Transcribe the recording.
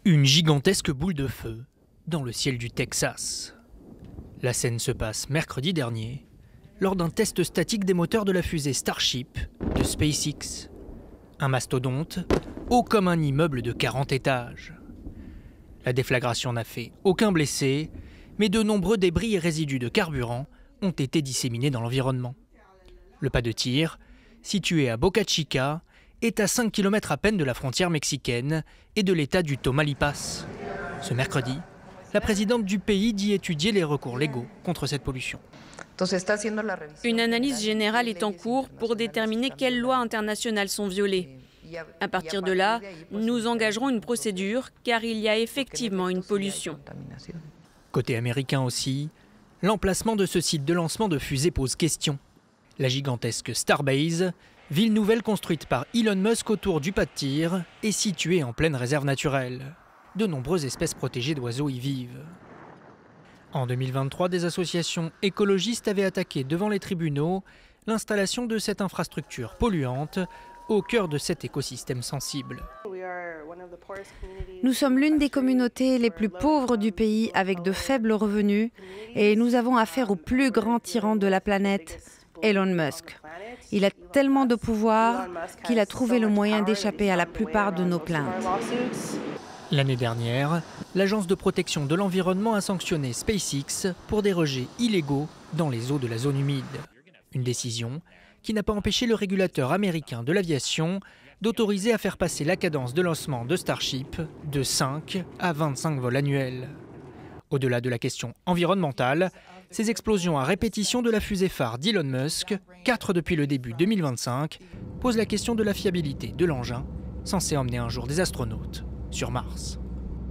Une gigantesque boule de feu dans le ciel du Texas. La scène se passe mercredi dernier, lors d'un test statique des moteurs de la fusée Starship de SpaceX. Un mastodonte, haut comme un immeuble de 40 étages. La déflagration n'a fait aucun blessé, mais de nombreux débris et résidus de carburant ont été disséminés dans l'environnement. Le pas de tir, situé à Boca Chica, est à 5 km à peine de la frontière mexicaine et de l'état du Tamaulipas. Ce mercredi, la présidente du pays dit étudier les recours légaux contre cette pollution. Une analyse générale est en cours pour déterminer quelles lois internationales sont violées. À partir de là, nous engagerons une procédure car il y a effectivement une pollution. Côté américain aussi, l'emplacement de ce site de lancement de fusée pose question. La gigantesque Starbase, ville nouvelle construite par Elon Musk autour du pas de tir, est située en pleine réserve naturelle. De nombreuses espèces protégées d'oiseaux y vivent. En 2023, des associations écologistes avaient attaqué devant les tribunaux l'installation de cette infrastructure polluante au cœur de cet écosystème sensible. Nous sommes l'une des communautés les plus pauvres du pays avec de faibles revenus et nous avons affaire au plus grand tyran de la planète, Elon Musk. Il a tellement de pouvoir qu'il a trouvé le moyen d'échapper à la plupart de nos plaintes. L'année dernière, l'Agence de protection de l'environnement a sanctionné SpaceX pour des rejets illégaux dans les eaux de la zone humide. Une décision qui n'a pas empêché le régulateur américain de l'aviation d'autoriser à faire passer la cadence de lancement de Starship de 5 à 25 vols annuels. Au-delà de la question environnementale, ces explosions à répétition de la fusée phare d'Elon Musk, 4 depuis le début 2025, posent la question de la fiabilité de l'engin, censé emmener un jour des astronautes sur Mars.